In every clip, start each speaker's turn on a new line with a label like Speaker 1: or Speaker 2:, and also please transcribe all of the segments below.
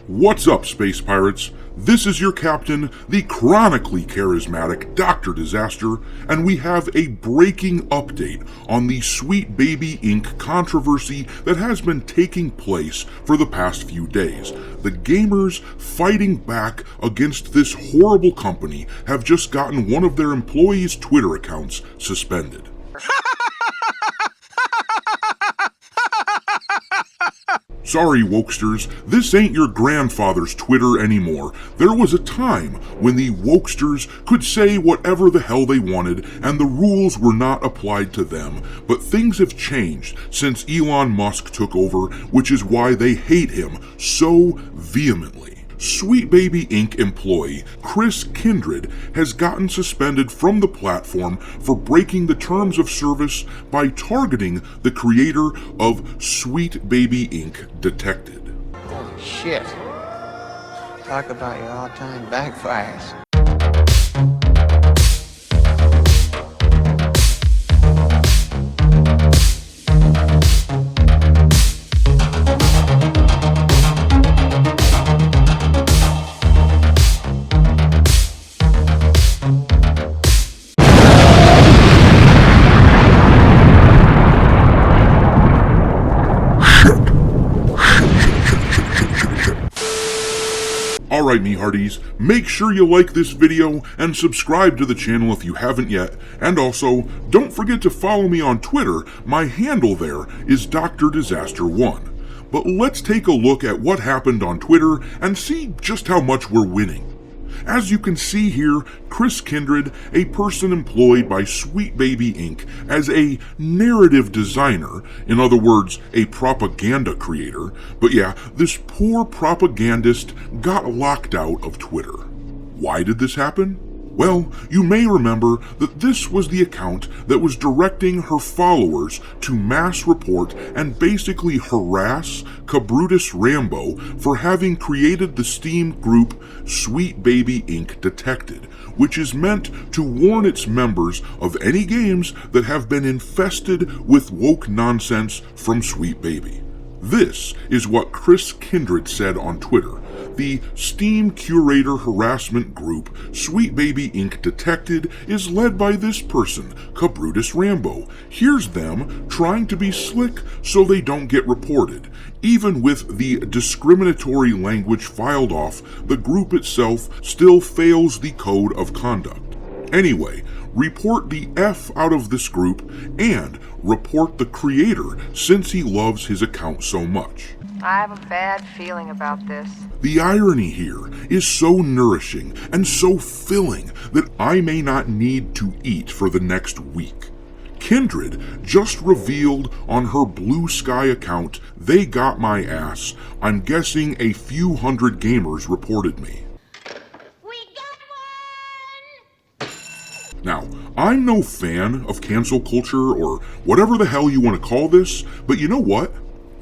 Speaker 1: What's up, Space Pirates? This is your captain, the chronically charismatic Dr. Disaster, and we have a breaking update on the Sweet Baby Inc. controversy that has been taking place for the past few days. The gamers fighting back against this horrible company have just gotten one of their employees' Twitter accounts suspended. Sorry, wokesters, this ain't your grandfather's Twitter anymore. There was a time when the wokesters could say whatever the hell they wanted and the rules were not applied to them. But things have changed since Elon Musk took over, which is why they hate him so vehemently. Sweet Baby Inc. employee Chris Kindred has gotten suspended from the platform for breaking the terms of service by targeting the creator of Sweet Baby Inc. Detected.
Speaker 2: Holy shit. Talk about your all-time backfires.
Speaker 1: Alright, me hearties, make sure you like this video and subscribe to the channel if you haven't yet, and also, don't forget to follow me on Twitter. My handle there is Dr. Disaster1. But let's take a look at what happened on Twitter and see just how much we're winning. As you can see here, Chris Kindred, a person employed by Sweet Baby Inc. as a narrative designer, in other words, a propaganda creator, but yeah, this poor propagandist got locked out of Twitter. Why did this happen? Well, you may remember that this was the account that was directing her followers to mass report and basically harass Cabrutus Rambo for having created the Steam group Sweet Baby Inc. Detected, which is meant to warn its members of any games that have been infested with woke nonsense from Sweet Baby. This is what Chris Kindred said on Twitter. The Steam curator harassment group Sweet Baby Inc. Detected is led by this person, Cabrutus Rambo. Here's them trying to be slick so they don't get reported. Even with the discriminatory language filed off, the group itself still fails the code of conduct. Anyway, report the F out of this group and report the creator since he loves his account so much.
Speaker 3: I have a bad feeling about this.
Speaker 1: The irony here is so nourishing and so filling that I may not need to eat for the next week. Kindred just revealed on her Blue Sky account, "They got my ass. I'm guessing a few hundred gamers reported me."
Speaker 3: We got one!
Speaker 1: Now, I'm no fan of cancel culture or whatever the hell you want to call this, but you know what?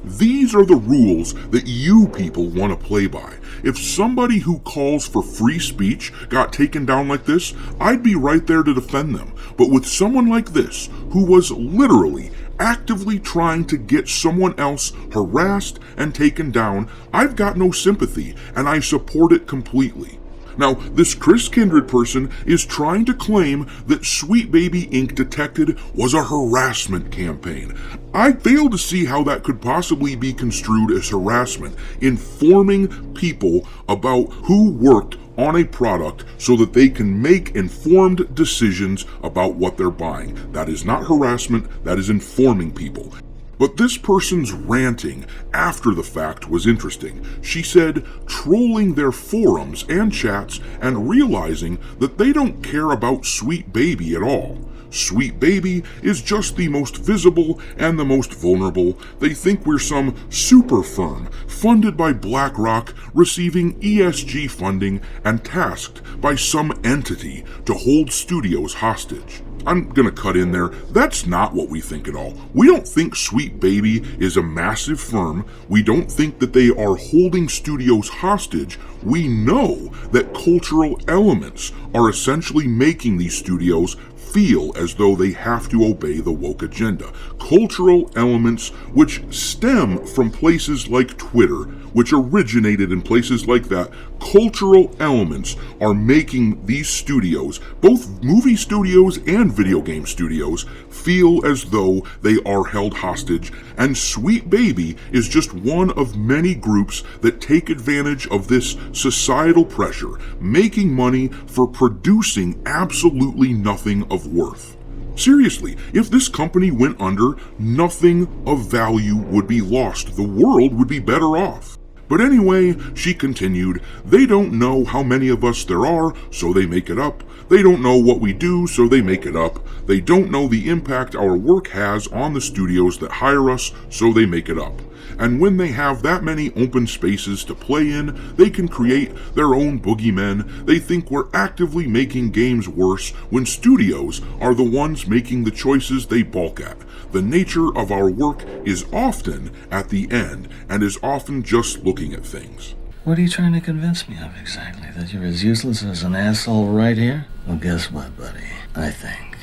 Speaker 1: These are the rules that you people want to play by. If somebody who calls for free speech got taken down like this, I'd be right there to defend them. But with someone like this, who was literally actively trying to get someone else harassed and taken down, I've got no sympathy, and I support it completely. Now, this Chris Kindred person is trying to claim that Sweet Baby Inc. Detected was a harassment campaign. I fail to see how that could possibly be construed as harassment, informing people about who worked on a product so that they can make informed decisions about what they're buying. That is not harassment, that is informing people. But this person's ranting after the fact was interesting. She said, trolling their forums and chats and realizing that they don't care about Sweet Baby at all. Sweet Baby is just the most visible and the most vulnerable. They think we're some super firm, funded by BlackRock, receiving ESG funding and tasked by some entity to hold studios hostage. I'm gonna cut in there, that's not what we think at all. We don't think Sweet Baby is a massive firm. We don't think that they are holding studios hostage. We know that cultural elements are essentially making these studios feel as though they have to obey the woke agenda. Cultural elements which stem from places like Twitter, which originated in places like that, cultural elements are making these studios, both movie studios and video game studios, feel as though they are held hostage, and Sweet Baby is just one of many groups that take advantage of this societal pressure, making money for producing absolutely nothing of worth. Seriously, if this company went under, nothing of value would be lost. The world would be better off. But anyway, she continued, they don't know how many of us there are, so they make it up. They don't know what we do, so they make it up. They don't know the impact our work has on the studios that hire us, so they make it up. And when they have that many open spaces to play in, they can create their own boogeymen. They think we're actively making games worse when studios are the ones making the choices they balk at. The nature of our work is often at the end and is often just looking at things.
Speaker 4: What are you trying to convince me of exactly? That you're as useless as an asshole right here? Well, guess what, buddy? I think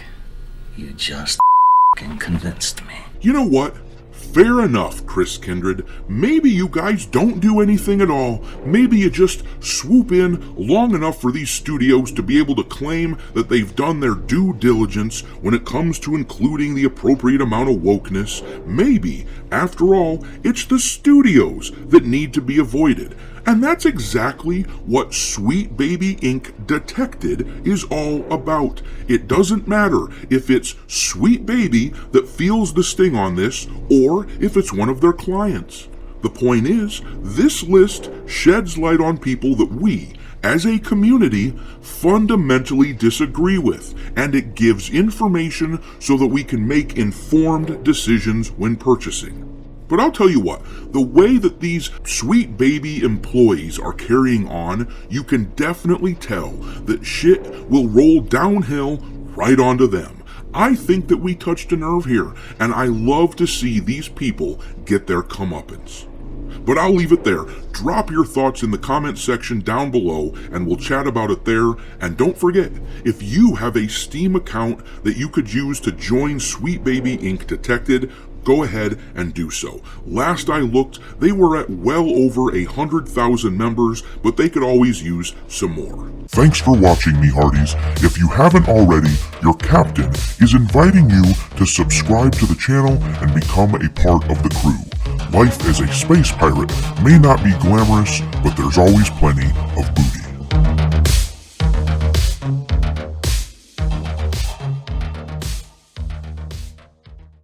Speaker 4: you just convinced me.
Speaker 1: You know what? Fair enough, Chris Kindred. Maybe you guys don't do anything at all. Maybe you just swoop in long enough for these studios to be able to claim that they've done their due diligence when it comes to including the appropriate amount of wokeness. Maybe, after all, it's the studios that need to be avoided. And that's exactly what Sweet Baby Inc. Detected is all about. It doesn't matter if it's Sweet Baby that feels the sting on this or if it's one of their clients. The point is, this list sheds light on people that we, as a community, fundamentally disagree with, and it gives information so that we can make informed decisions when purchasing. But I'll tell you what, the way that these Sweet Baby employees are carrying on, you can definitely tell that shit will roll downhill right onto them. I think that we touched a nerve here, and I love to see these people get their comeuppance. But I'll leave it there. Drop your thoughts in the comment section down below and we'll chat about it there. And don't forget, if you have a Steam account that you could use to join Sweet Baby Inc. Detected, go ahead and do so. Last I looked, they were at well over 100,000 members, but they could always use some more.
Speaker 5: Thanks for watching, me hearties. If you haven't already, your captain is inviting you to subscribe to the channel and become a part of the crew. Life as a space pirate may not be glamorous, but there's always plenty of booty.